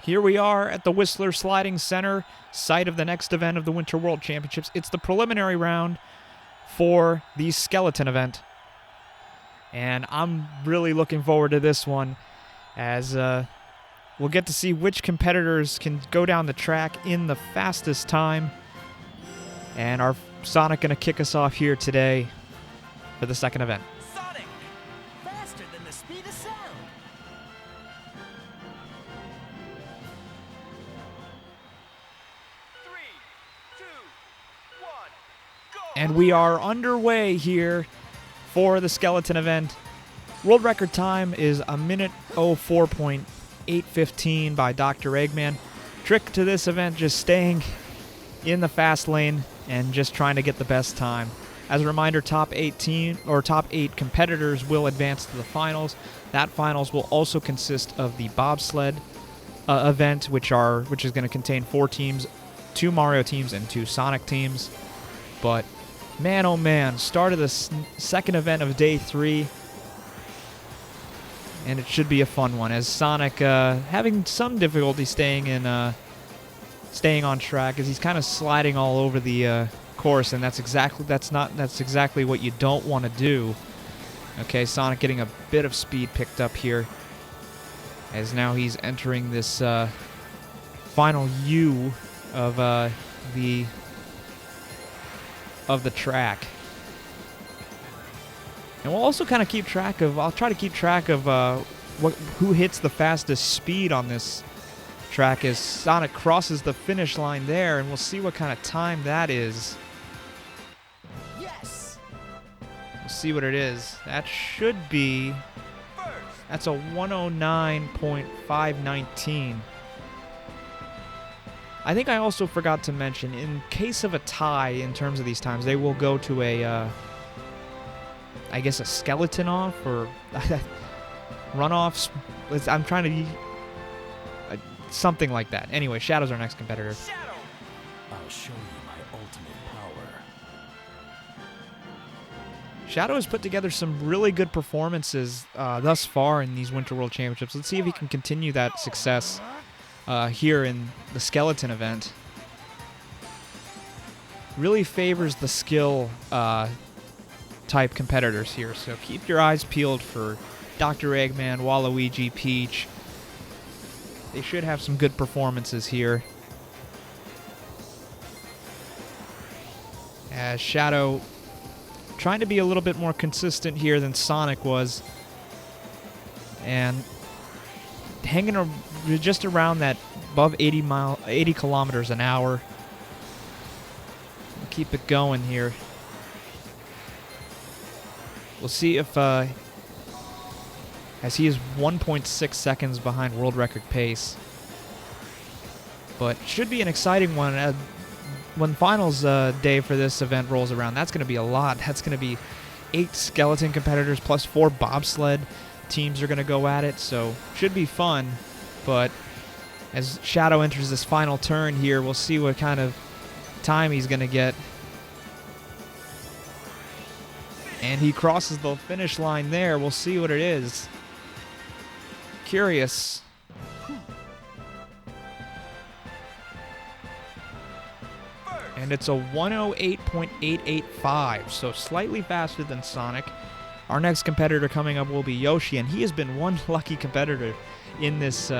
Here we are at the Whistler Sliding Center, site of the next event of the Winter World Championships. It's the preliminary round for the skeleton event. And I'm really looking forward to this one, as we'll get to see which competitors can go down the track in the fastest time. And our Sonic going to kick us off here today for the second event. Sonic! Faster than the speed of sound! 3, 2, 1, go! And we are underway here for the skeleton event. World record time is 1:04.815 by Dr. Eggman. Trick to this event, just staying in the fast lane and just trying to get the best time. As a reminder, top 8 competitors will advance to the finals. That finals will also consist of the bobsled event, which is going to contain 4 teams, 2 Mario teams and 2 Sonic teams. But man, oh man, start of the second event of day 3, and it should be a fun one. As Sonic having some difficulty staying on track, as he's kind of sliding all over the course, and that's exactly what you don't want to do. Okay, Sonic getting a bit of speed picked up here, as now he's entering this final U of the track. And we'll also kind of keep track of, I'll try to keep track of who hits the fastest speed on this track as Sonic crosses the finish line there, and we'll see what kind of time that is. Yes! We'll see what it is. That should be, that's a 109.519. I think I also forgot to mention, in case of a tie in terms of these times, they will go to a, I guess a skeleton off, or runoffs. I'm trying to, something like that. Anyway, Shadow's our next competitor. Shadow! I'll show you my ultimate power. Shadow has put together some really good performances thus far in these Winter World Championships. Let's see if he can continue that success here in the skeleton event. Really favors the skill type competitors here, so keep your eyes peeled for Dr. Eggman, Waluigi, Peach. They should have some good performances here. As Shadow trying to be a little bit more consistent here than Sonic was, and hanging just around that above 80 kilometers an hour. We'll keep it going here. We'll see if, as he is 1.6 seconds behind world record pace. But should be an exciting one. When finals day for this event rolls around, that's going to be a lot. That's going to be 8 skeleton competitors plus 4 bobsled teams are going to go at it, so should be fun. But as Shadow enters this final turn here, we'll see what kind of time he's going to get. And he crosses the finish line there. We'll see what it is. Curious. And it's a 108.885, so slightly faster than Sonic. Our next competitor coming up will be Yoshi, and he has been one lucky competitor in these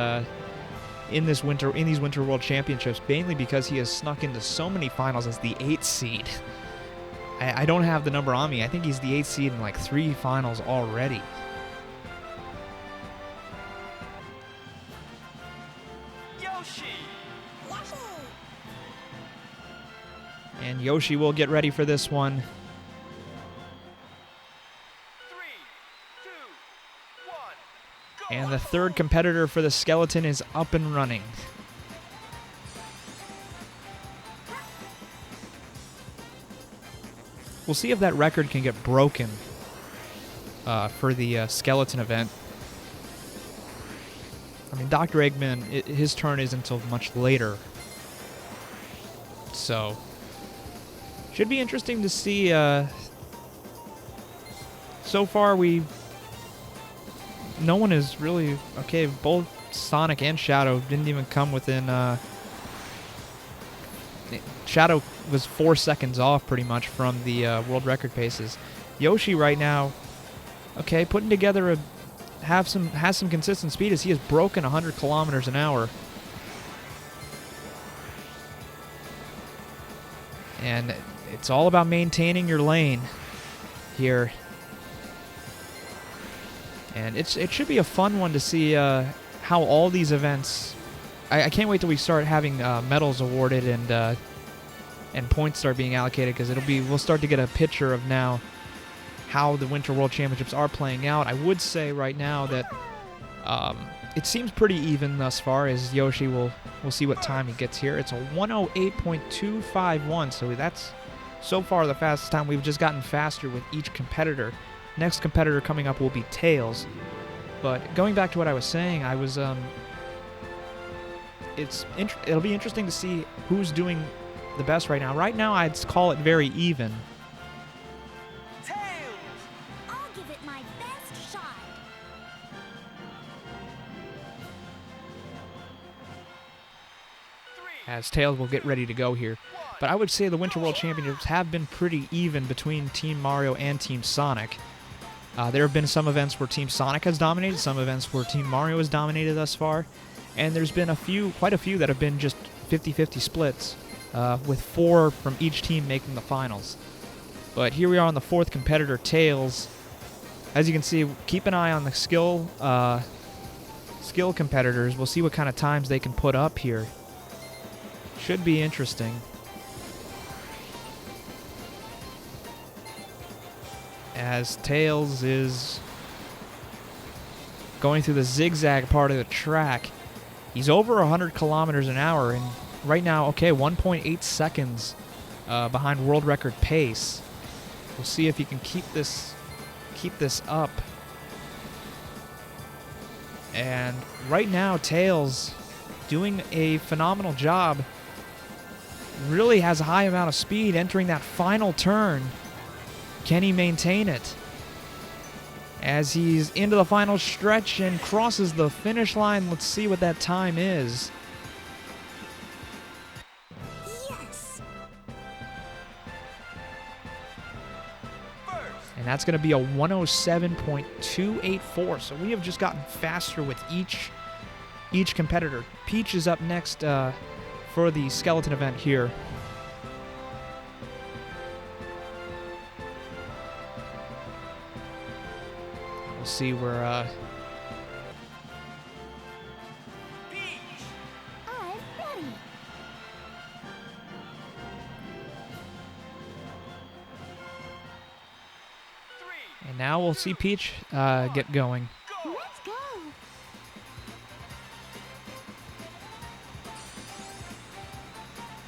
Winter World Championships, mainly because he has snuck into so many finals as the 8th seed. I don't have the number on me. I think he's the 8th seed in like 3 finals already. Yoshi! And Yoshi will get ready for this one. 3, 2, 1, go! And the third competitor for the skeleton is up and running. We'll see if that record can get broken for the skeleton event. I mean, Dr. Eggman, his turn isn't until much later. So, should be interesting to see. So far, no one is really, okay, both Sonic and Shadow didn't even come within. Shadow was 4 seconds off pretty much from the world record paces. Yoshi right now, okay, putting together has some consistent speed as he has broken 100 kilometers an hour. And it's all about maintaining your lane here. And it should be a fun one to see how all these events. I can't wait till we start having medals awarded and points start being allocated, because we'll start to get a picture of now how the Winter World Championships are playing out. I would say right now that it seems pretty even thus far, as Yoshi we'll see what time he gets here. It's a 108.251, so that's so far the fastest time. We've just gotten faster with each competitor. Next competitor coming up will be Tails. But going back to what I was saying, it'll be interesting to see who's doing the best right now. Right now, I'd call it very even. Tails! I'll give it my best shot. As Tails will get ready to go here. But I would say the Winter World Championships have been pretty even between Team Mario and Team Sonic. There have been some events where Team Sonic has dominated, some events where Team Mario has dominated thus far, and there's been quite a few that have been just 50-50 splits, with 4 from each team making the finals. But here we are on the 4th competitor, Tails. As you can see, keep an eye on the skill competitors. We'll see what kind of times they can put up here. Should be interesting. As Tails is going through the zigzag part of the track. He's over 100 kilometers an hour, and right now, okay, 1.8 seconds behind world record pace. We'll see if he can keep this up. And right now, Tails doing a phenomenal job. Really has a high amount of speed entering that final turn. Can he maintain it? As he's into the final stretch and crosses the finish line, let's see what that time is. Yes. And that's going to be a 107.284. So we have just gotten faster with each competitor. Peach is up next for the skeleton event here. We'll see where I'm ready. and now we'll see Peach get going. Let's go.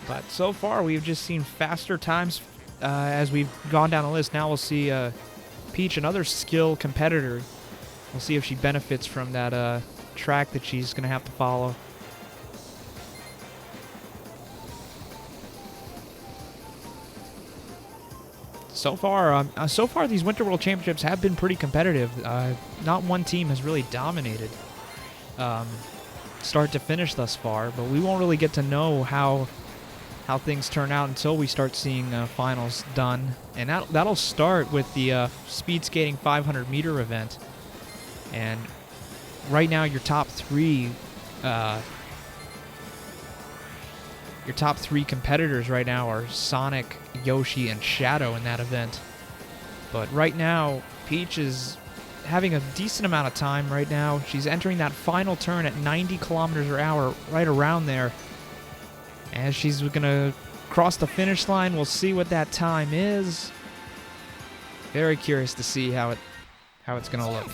But so far, we've just seen faster times as we've gone down the list. Now we'll see Peach, another skill competitor. We'll see if she benefits from that track that she's going to have to follow. So far, these Winter World Championships have been pretty competitive. Not one team has really dominated start to finish thus far, but we won't really get to know how things turn out until we start seeing finals done. And that'll start with the speed skating 500-meter event. And right now, your top three competitors right now are Sonic, Yoshi, and Shadow in that event. But right now, Peach is having a decent amount of time right now. She's entering that final turn at 90 kilometers per hour, right around there. As she's going to cross the finish line, we'll see what that time is. Very curious to see how it's going to look.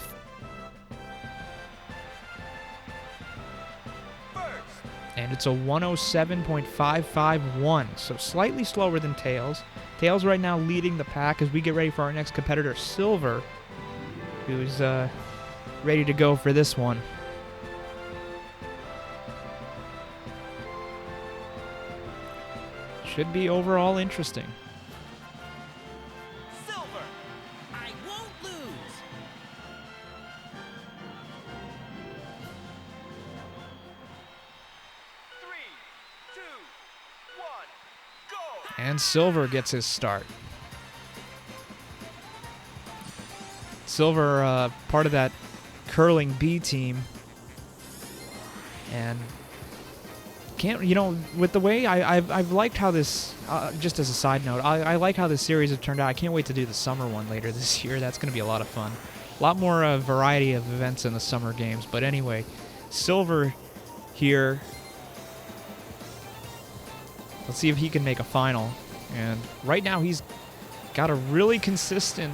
And it's a 107.551, so slightly slower than Tails. Tails right now leading the pack as we get ready for our next competitor, Silver, who's ready to go for this one. Should be overall interesting. Silver, I won't lose. And Silver gets his start. Silver, part of that curling B team. And with the way I've liked how this, just as a side note, I like how this series have turned out. I can't wait to do the summer one later this year. That's going to be a lot of fun. A lot more variety of events in the summer games. But anyway, Silver here. Let's see if he can make a final. And right now he's got a really consistent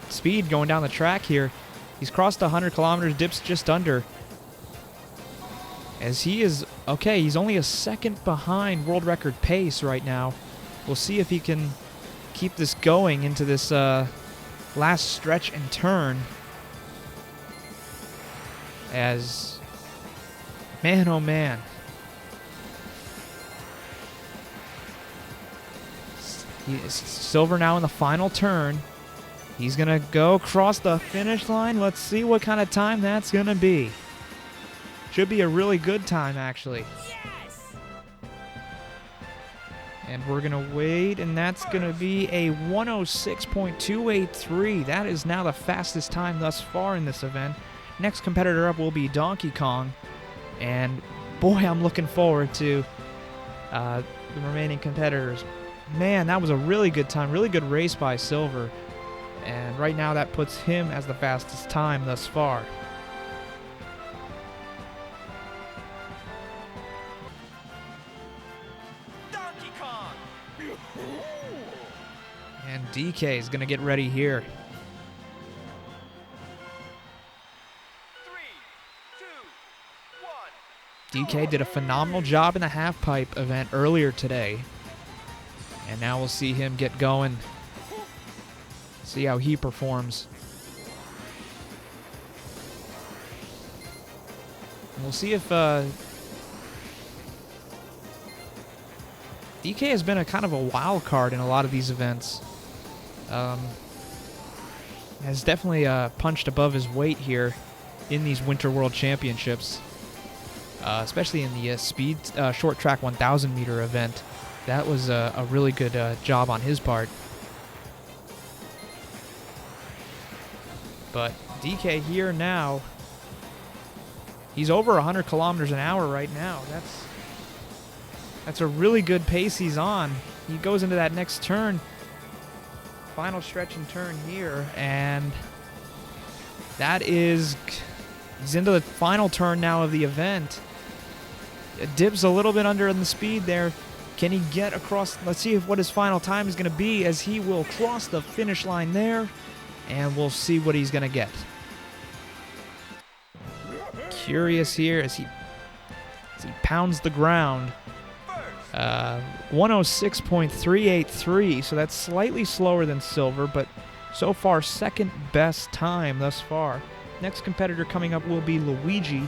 speed going down the track here. He's crossed 100 kilometers, dips just under. As he is, okay, he's only a second behind world record pace right now. We'll see if he can keep this going into this last stretch and turn. As, man, oh man. Silver now in the final turn. He's going to go across the finish line. Let's see what kind of time that's going to be. Should be a really good time, actually. Yes! And we're going to wait, and that's going to be a 106.283. That is now the fastest time thus far in this event. Next competitor up will be Donkey Kong. And boy, I'm looking forward to the remaining competitors. Man, that was a really good time. Really good race by Silver. And right now that puts him as the fastest time thus far. Donkey Kong! And DK is going to get ready here. 3, 2, 1. DK did a phenomenal job in the half-pipe event earlier today. And now we'll see him get going. See how he performs. And we'll see if DK has been a kind of a wild card in a lot of these events. Has definitely punched above his weight here in these Winter World Championships, especially in the speed short track 1,000 meter event. That was a really good job on his part. But DK here now, he's over 100 kilometers an hour right now. That's a really good pace he's on. He goes into that next turn, final stretch and turn here, and he's into the final turn now of the event. It dips a little bit under in the speed there. Can he get across? Let's see what his final time is going to be, as he will cross the finish line there, and we'll see what he's going to get. Curious here as he pounds the ground. 106.383, so that's slightly slower than Silver, but so far second best time thus far. Next competitor coming up will be Luigi,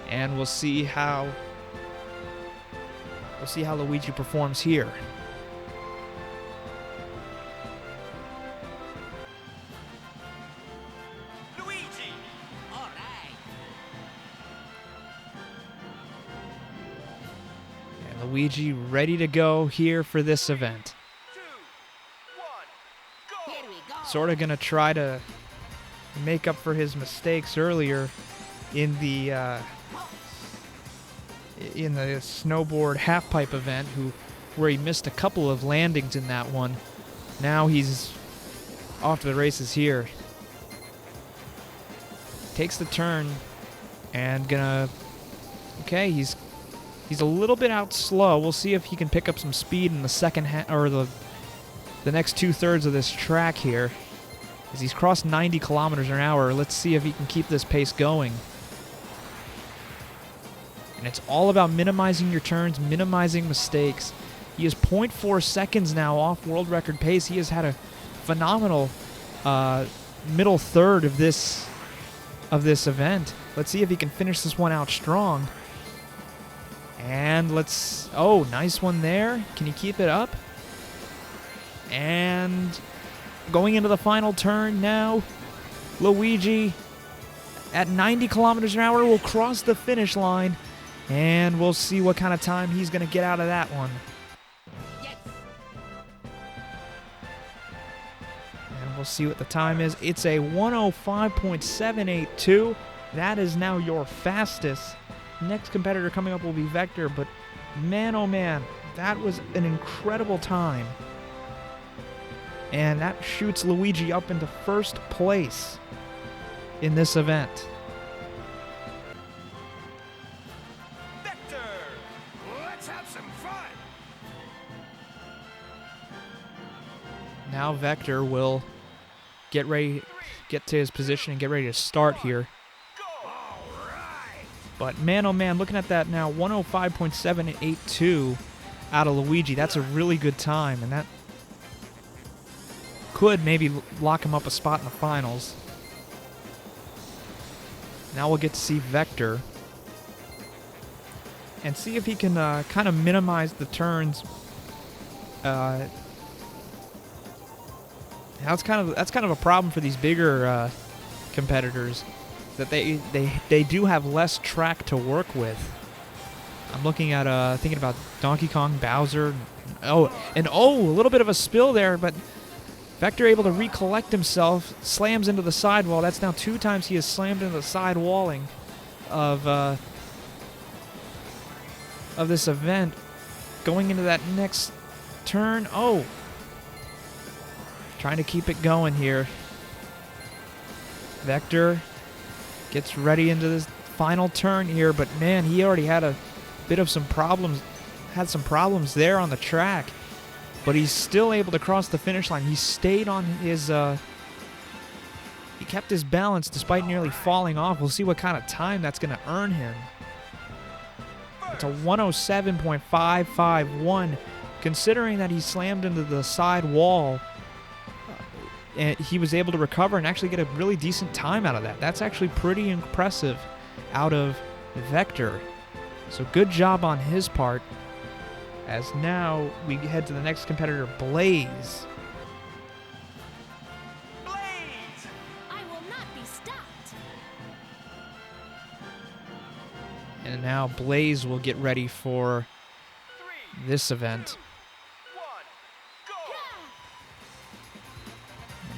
and we'll see how Luigi performs here. Luigi! All right. And Luigi ready to go here for this event. 2, 1, go! Here we go. Sort of going to try to make up for his mistakes earlier in the snowboard half-pipe event, where he missed a couple of landings in that one. Now he's off to the races here. Takes the turn and okay, he's a little bit out slow. We'll see if he can pick up some speed in the second or the next 2/3 of this track here. As he's crossed 90 kilometers an hour, let's see if he can keep this pace going. And it's all about minimizing your turns, minimizing mistakes. He is 0.4 seconds now off world record pace. He has had a phenomenal middle third of this event. Let's see if he can finish this one out strong. And nice one there. Can he keep it up? And going into the final turn now, Luigi at 90 kilometers an hour will cross the finish line. And we'll see what kind of time he's going to get out of that one. Yes, And we'll see what the time is. It's a 105.782. That is now your fastest. Next competitor coming up will be Vector, but man, oh man, that was an incredible time. And that shoots Luigi up into first place in this event. Vector. Let's have some fun. Now Vector will get ready, get to his position and get ready to start here. All right. But man, oh man, looking at that now, 105.782 out of Luigi. That's a really good time, and that could maybe lock him up a spot in the finals. Now we'll get to see Vector and see if he can kind of minimize the turns. That's kind of a problem for these bigger competitors, that they do have less track to work with. I'm looking at thinking about Donkey Kong, Bowser. A little bit of a spill there, but Vector able to recollect himself, slams into the sidewall. That's now 2 times he has slammed into the side walling of this event. Going into that next turn. Oh, trying to keep it going here. Vector gets ready into this final turn here, but man, he already had a bit of some problems there on the track. But he's still able to cross the finish line. He stayed on his, he kept his balance despite nearly falling off. We'll see what kind of time that's going to earn him. It's a 107.551. Considering that he slammed into the side wall, and he was able to recover and actually get a really decent time out of that. That's actually pretty impressive out of Vector. So good job on his part. As now we head to the next competitor, Blaze. Blaze. I will not be stopped. And now Blaze will get ready for 3, this event. 1, go.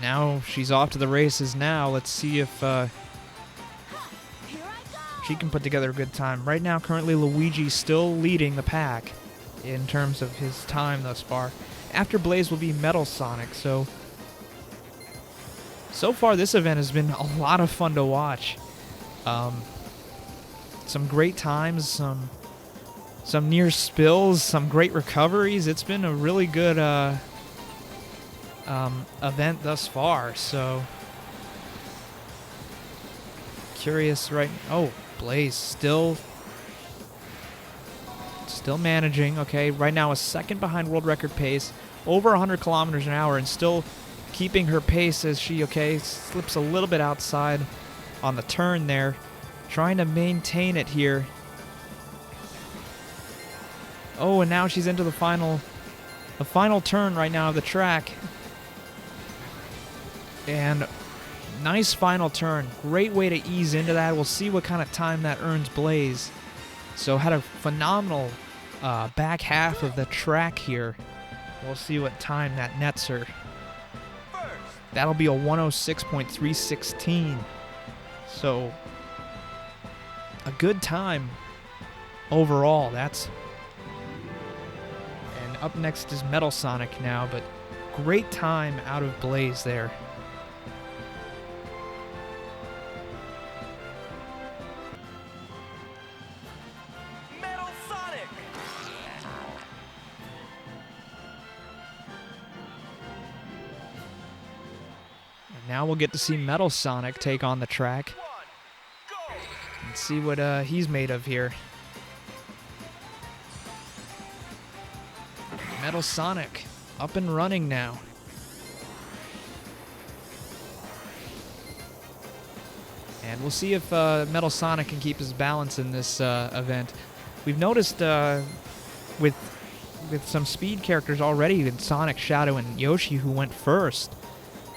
Now she's off to the races now. Let's see if Here I go. she can put together a good time. Right now, currently, Luigi's still leading the pack in terms of his time thus far. After Blaze will be Metal Sonic. So far this event has been a lot of fun to watch. Some great times, some near spills, some great recoveries. It's been a really good event thus far. So curious, right? Oh, Blaze still managing. Okay, right now a second behind world record pace, over 100 kilometers an hour, and still keeping her pace as she slips a little bit outside on the turn there, trying to maintain it here. Oh, and now she's into the final turn right now of the track. And nice final turn. Great way to ease into that. We'll see what kind of time that earns Blaze. So had a phenomenal back half of the track here. We'll see what time that nets her. First. That'll be a 106.316. So a good time overall. And up next is Metal Sonic now, but great time out of Blaze there. Metal Sonic. And now we'll get to see Metal Sonic take on the track 1, go. and see what he's made of here. Metal Sonic up and running now. And we'll see if Metal Sonic can keep his balance in this event. We've noticed with some speed characters already, in Sonic, Shadow, and Yoshi, who went first,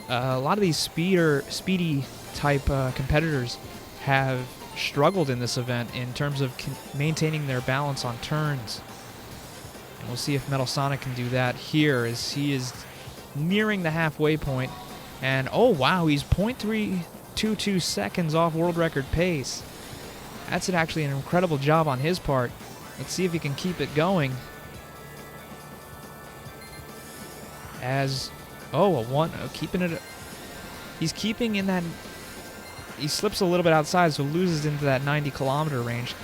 a lot of these speedy type competitors have struggled in this event in terms of maintaining their balance on turns. And we'll see if Metal Sonic can do that here, as he is nearing the halfway point. And oh wow, he's 0.322 seconds off world record pace. That's actually an incredible job on his part. Let's see if he can keep it going. As keeping it. He's keeping in that. He slips a little bit outside, so loses into that 90-kilometer range.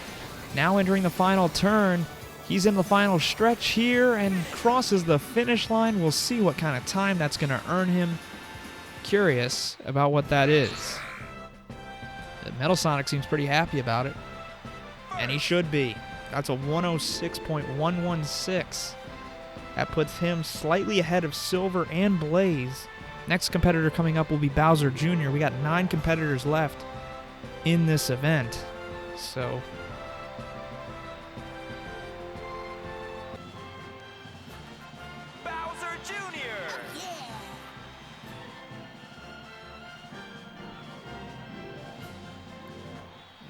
Now entering the final turn. He's in the final stretch here and crosses the finish line. We'll see what kind of time that's going to earn him. Curious about what that is. Metal Sonic seems pretty happy about it. And he should be. That's a 106.116. That puts him slightly ahead of Silver and Blaze. Next competitor coming up will be Bowser Jr. We got 9 competitors left in this event. So Bowser Jr.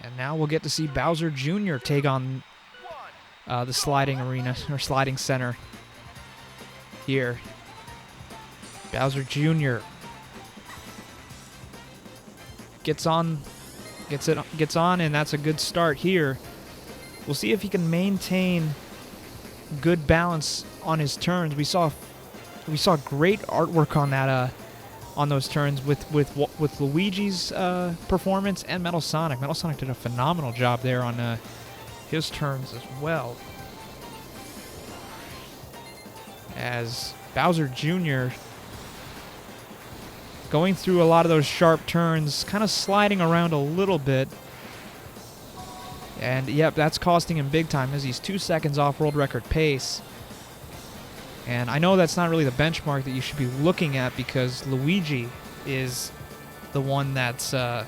and now we'll get to see Bowser Jr. take on the sliding arena or sliding center here. Bowser Jr. gets on, and that's a good start here. We'll see if he can maintain good balance on his turns. We saw great artwork on that on those turns with Luigi's performance and Metal Sonic. Metal Sonic did a phenomenal job there on his turns as well. As Bowser Jr. going through a lot of those sharp turns, kind of sliding around a little bit. And yep, that's costing him big time as he's 2 seconds off world record pace. And I know that's not really the benchmark that you should be looking at because Luigi is the one that's that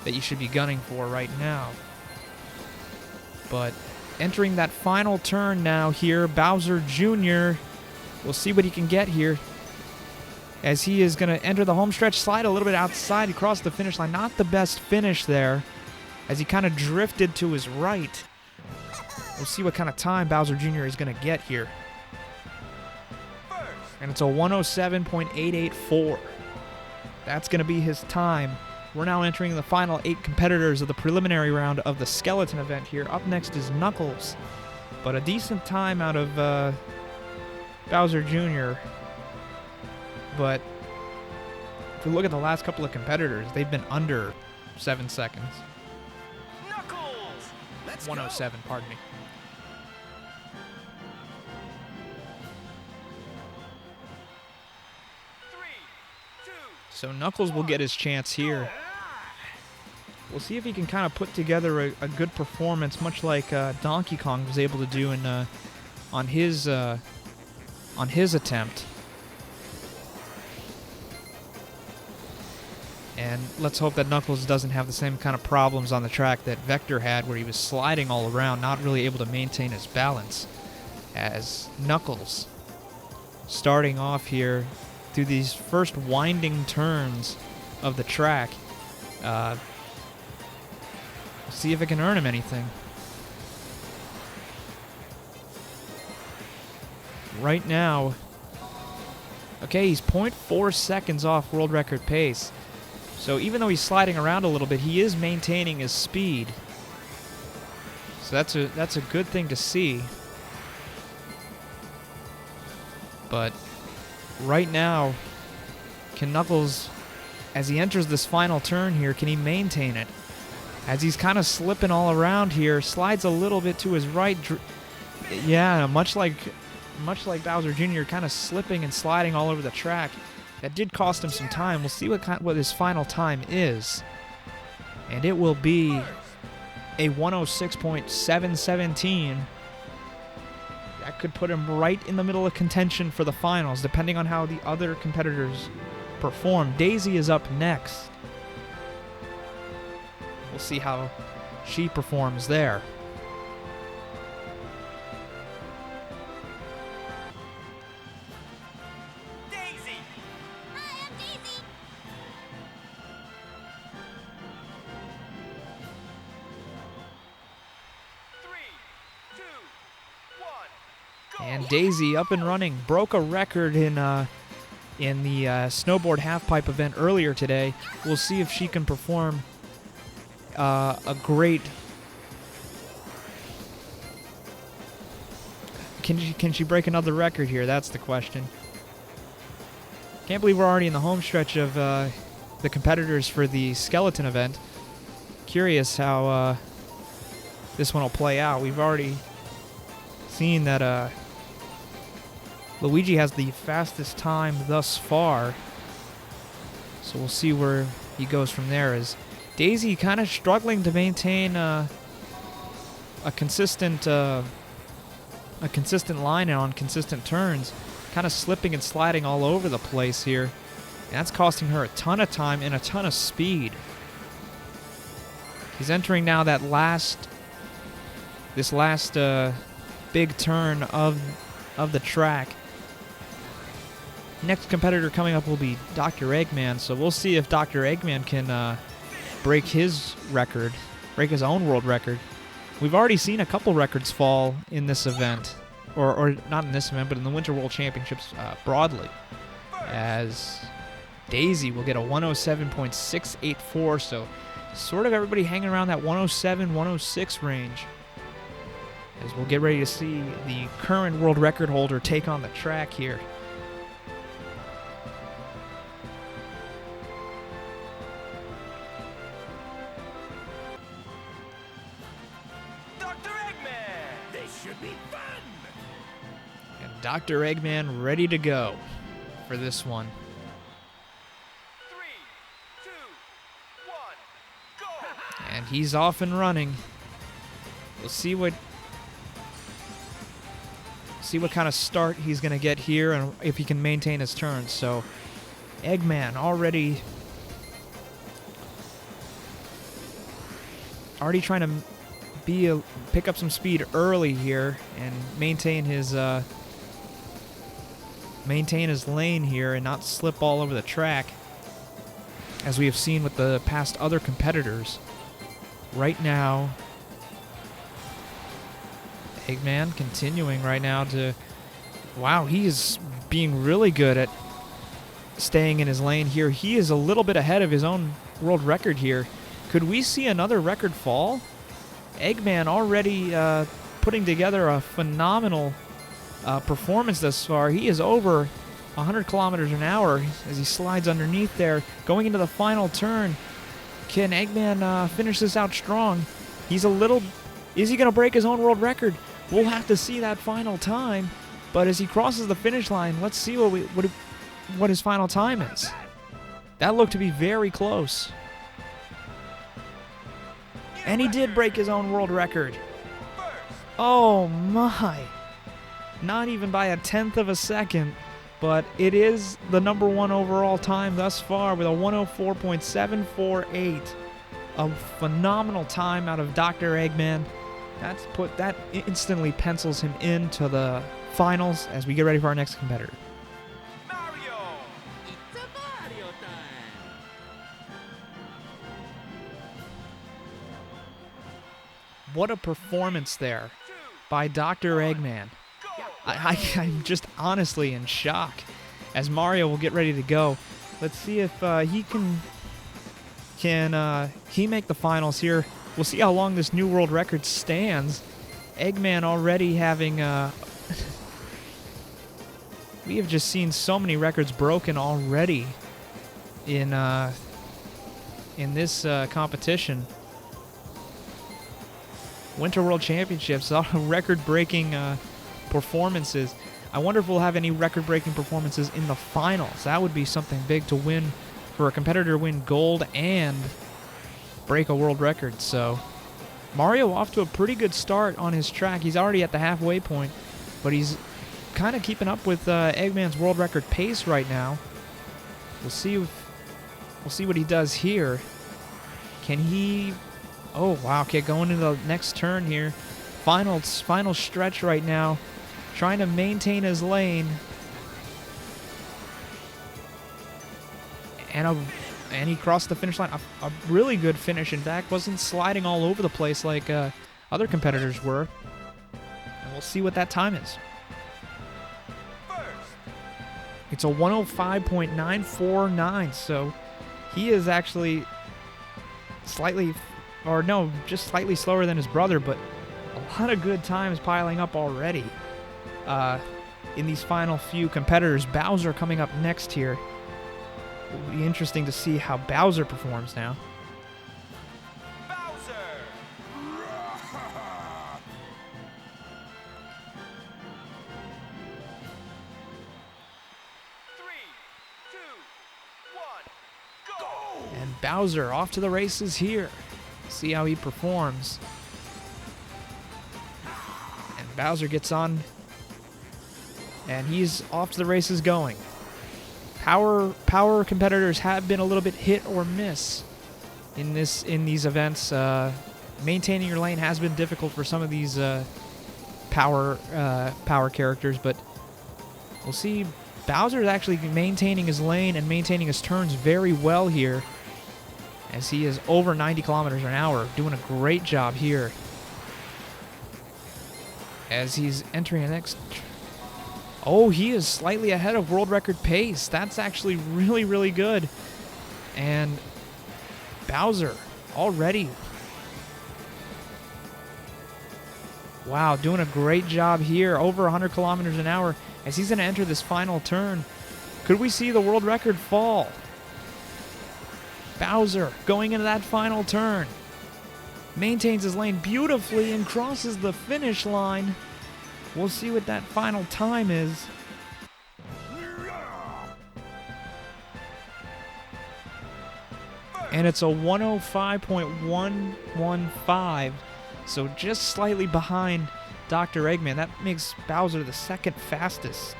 you should be gunning for right now. But entering that final turn now here, Bowser Jr. We'll see what he can get here. As he is going to enter the home stretch, slide a little bit outside. He crossed the finish line. Not the best finish there as he kind of drifted to his right. We'll see what kind of time Bowser Jr. is going to get here. And it's a 107.884. That's going to be his time. We're now entering the final 8 competitors of the preliminary round of the skeleton event here. Up next is Knuckles. But a decent time out of Bowser Jr. But if we look at the last couple of competitors, they've been under 7 seconds. Knuckles. 107, pardon me. So Knuckles will get his chance here. We'll see if he can kind of put together a good performance, much like Donkey Kong was able to do in on his attempt. And let's hope that Knuckles doesn't have the same kind of problems on the track that Vector had, where he was sliding all around, not really able to maintain his balance. As Knuckles, starting off here through these first winding turns of the track. See if it can earn him anything. Right now, okay, he's 0.4 seconds off world record pace. So even though he's sliding around a little bit, he is maintaining his speed. So that's a good thing to see. But right now, can Knuckles, as he enters this final turn here, can he maintain it? As he's kind of slipping all around here, slides a little bit to his right. Yeah, much like Bowser Jr., kind of slipping and sliding all over the track. That did cost him some time. We'll see what his final time is. And it will be a 106.717. That could put him right in the middle of contention for the finals, depending on how the other competitors perform. Daisy is up next. We'll see how she performs there. Daisy. Hi, I'm Daisy. Three, two, one, go. And Daisy up and running, broke a record in in the snowboard halfpipe event earlier today. We'll see if she can perform a great. Can she break another record here? That's the question. Can't believe we're already in the home stretch of the competitors for the skeleton event. Curious how this one will play out. We've already seen that Luigi has the fastest time thus far. So we'll see where he goes from there. As Daisy kind of struggling to maintain a consistent line and on consistent turns, kind of slipping and sliding all over the place here. And that's costing her a ton of time and a ton of speed. He's entering now that this last big turn of the track. Next competitor coming up will be Dr. Eggman, so we'll see if Dr. Eggman can break his record, break his own world record. We've already seen a couple records fall in this event, or not in this event, but in the Winter World Championships broadly, as Daisy will get a 107.684, so sort of everybody hanging around that 107, 106 range, as we'll get ready to see the current world record holder take on the track here. Dr. Eggman ready to go for this one. 3, 2, 1, go! And he's off and running. We'll see what kind of start he's going to get here and if he can maintain his turns. So Eggman already trying to pick up some speed early here and maintain his lane here and not slip all over the track, as we have seen with the past other competitors. Right now, Eggman continuing right now to... Wow, he is being really good at staying in his lane here. He is a little bit ahead of his own world record here. Could we see another record fall? Eggman already putting together a phenomenal performance thus far. He is over 100 kilometers an hour as he slides underneath there. Going into the final turn, can Eggman finish this out strong? Is he going to break his own world record? We'll have to see that final time. But as he crosses the finish line, let's see what his final time is. That looked to be very close. And he did break his own world record. Oh my. Not even by a tenth of a second, but it is the #1 overall time thus far with a 104.748. A phenomenal time out of Dr. Eggman. That instantly pencils him into the finals as we get ready for our next competitor. Mario! It's a Mario time! What a performance there by Dr. Eggman. I'm just honestly in shock as Mario will get ready to go. Let's see if he can he make the finals here. We'll see how long this new world record stands. Eggman already having we have just seen so many records broken already in this competition. Winter World Championships, record-breaking performances. I wonder if we'll have any record-breaking performances in the finals. That would be something big to win, for a competitor to win gold and break a world record. So Mario off to a pretty good start on his track. He's already at the halfway point, but he's kind of keeping up with Eggman's world record pace right now. We'll see what he does here. Can he... Oh, wow. Okay, going into the next turn here. Final stretch right now. Trying to maintain his lane. And he crossed the finish line. A really good finish, in fact. Wasn't sliding all over the place like other competitors were. And we'll see what that time is. It's a 105.949, so he is actually slightly, or no, just slightly slower than his brother, but a lot of good times piling up already in these final few competitors. Bowser coming up next here. It'll be interesting to see how Bowser performs now. Bowser. 3, 2, 1, go! And Bowser off to the races here. See how he performs. And Bowser gets on, and he's off to the races going. Power competitors have been a little bit hit or miss in these events. Maintaining your lane has been difficult for some of these power characters, but we'll see. Bowser is actually maintaining his lane and maintaining his turns very well here, as he is over 90 kilometers an hour, doing a great job here. As he's entering the next. Oh, he is slightly ahead of world record pace. That's actually really, really good. And Bowser already. Wow, doing a great job here, over 100 kilometers an hour, as he's going to enter this final turn. Could we see the world record fall? Bowser going into that final turn. Maintains his lane beautifully and crosses the finish line. We'll see what that final time is. And it's a 105.115. So just slightly behind Dr. Eggman. That makes Bowser the second fastest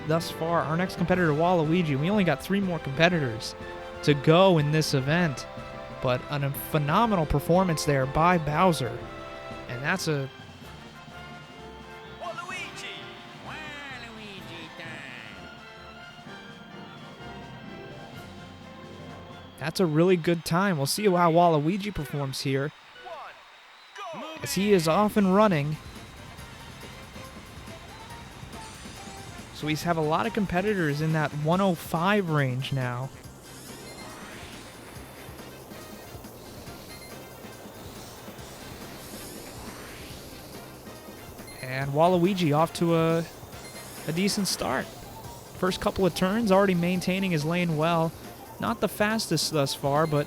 thus far. Our next competitor, Waluigi. We only got 3 more competitors to go in this event. But a phenomenal performance there by Bowser. And that's a... Waluigi. Waluigi time. That's a really good time. We'll see how Waluigi performs here, 1, go! as he is off and running. So we have a lot of competitors in that 105 range now. And Waluigi off to a decent start. First couple of turns, already maintaining his lane well. Not the fastest thus far, but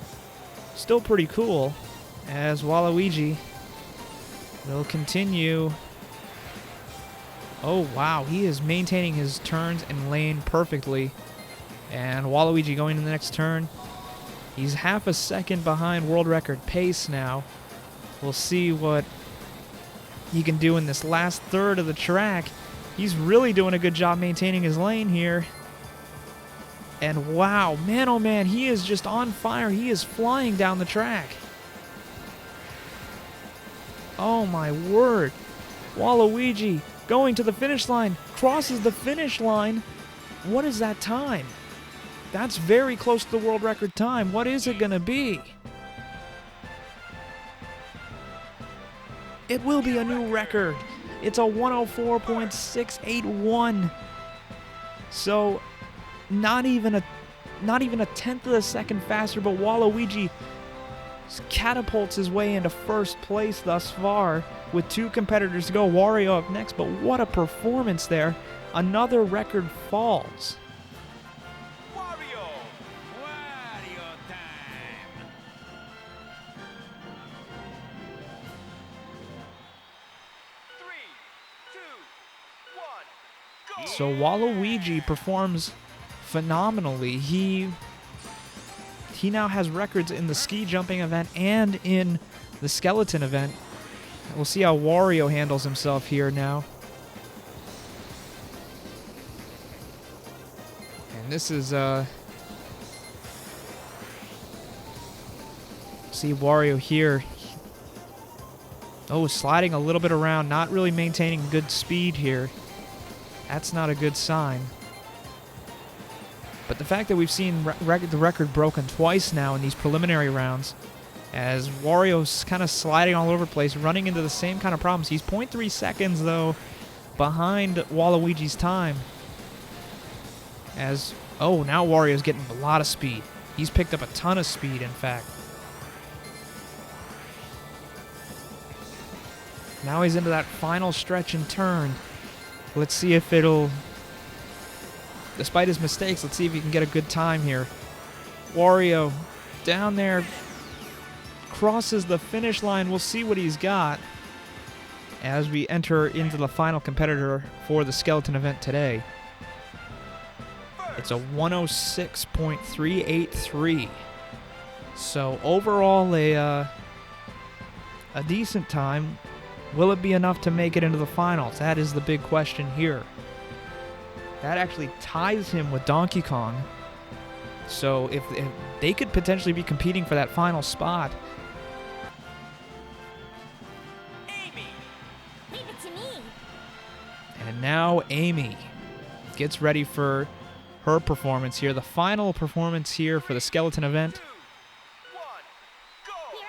still pretty cool, as Waluigi will continue. Oh, wow. He is maintaining his turns and lane perfectly. And Waluigi going to the next turn. He's half a second behind world record pace now. We'll see what he can do in this last third of the track. He's really doing a good job maintaining his lane here. And wow, man oh man, he is just on fire. He is flying down the track. Oh my word. Waluigi going to the finish line, crosses the finish line. What is that time? That's very close to the world record time. What is it going to be? It will be a new record. It's a 104.681. So not even a tenth of a second faster, but Waluigi catapults his way into first place thus far with 2 competitors to go. Wario up next, but what a performance there. Another record falls. Wario. Wario time. 3, 2, 1, go! So Waluigi performs phenomenally. He now has records in the ski jumping event and in the skeleton event. We'll see how Wario handles himself here now. And this is see Wario here. Oh, sliding a little bit around, not really maintaining good speed here. That's not a good sign. But the fact that we've seen the record broken twice now in these preliminary rounds, as Wario's kind of sliding all over the place, running into the same kind of problems. He's 0.3 seconds, though, behind Waluigi's time. As, oh, now Wario's getting a lot of speed. He's picked up a ton of speed, in fact. Now he's into that final stretch and turn. Let's see if it'll, despite his mistakes, let's see if he can get a good time here. Wario down there, crosses the finish line. We'll see what he's got as we enter into the final competitor for the skeleton event today. It's a 106.383. So overall, a decent time. Will it be enough to make it into the finals? That is the big question here. That actually ties him with Donkey Kong. So if they could potentially be competing for that final spot. Amy. Leave it to me. And now Amy gets ready for her performance here. The final performance here for the skeleton event. 2, 1, go. Here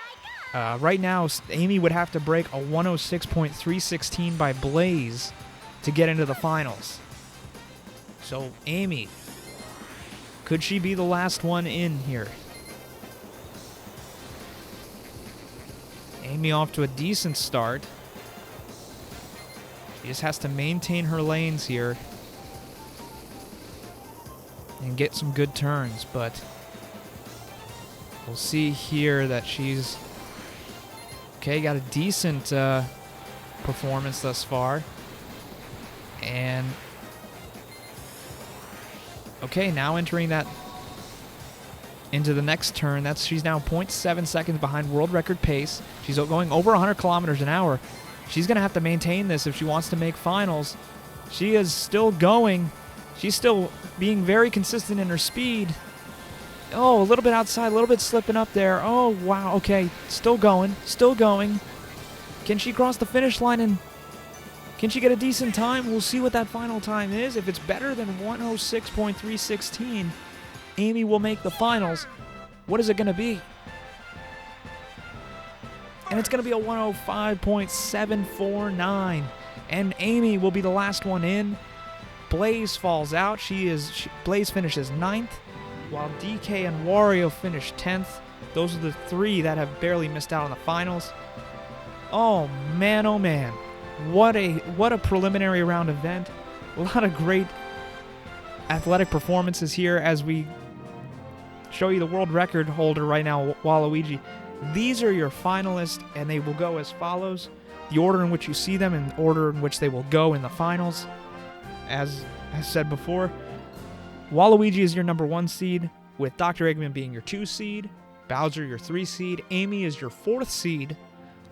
I go. Right now, Amy would have to break a 106.316 by Blaze to get into the finals. So Amy, could she be the last one in here? Amy off to a decent start. She just has to maintain her lanes here and get some good turns, but we'll see here that she's okay, got a decent performance thus far. And okay, now entering that into the next turn. She's now 0.7 seconds behind world record pace. She's going over 100 kilometers an hour. She's going to have to maintain this if she wants to make finals. She is still going. She's still being very consistent in her speed. Oh, a little bit outside, a little bit slipping up there. Oh, wow. Okay, still going, still going. Can she cross the finish line and can she get a decent time? We'll see what that final time is. If it's better than 106.316, Amy will make the finals. What is it going to be? And it's going to be a 105.749. And Amy will be the last one in. Blaze falls out. Blaze finishes 9th, while DK and Wario finish 10th. Those are the three that have barely missed out on the finals. Oh man, oh man. What a preliminary round event. A lot of great athletic performances here as we show you the world record holder right now, Waluigi. These are your finalists, and they will go as follows. The order in which you see them and the order in which they will go in the finals. As I said before, Waluigi is your number 1 seed, with Dr. Eggman being your 2 seed, Bowser your 3 seed, Amy is your 4th seed,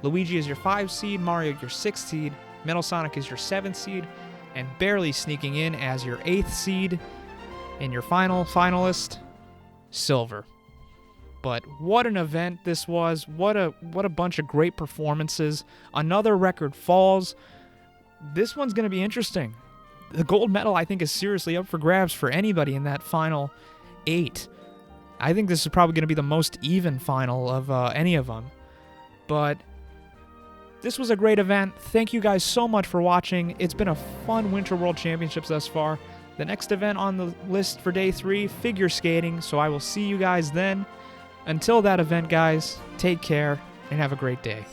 Luigi is your 5 seed, Mario your 6th seed, Metal Sonic is your 7th seed, and barely sneaking in as your 8th seed, and your final finalist, Silver. But what an event this was. What a bunch of great performances. Another record falls. This one's going to be interesting. The gold medal, I think, is seriously up for grabs for anybody in that final 8. I think this is probably going to be the most even final of any of them. But this was a great event. Thank you guys so much for watching. It's been a fun Winter World Championships thus far. The next event on the list for day 3, figure skating. So I will see you guys then. Until that event, guys, take care and have a great day.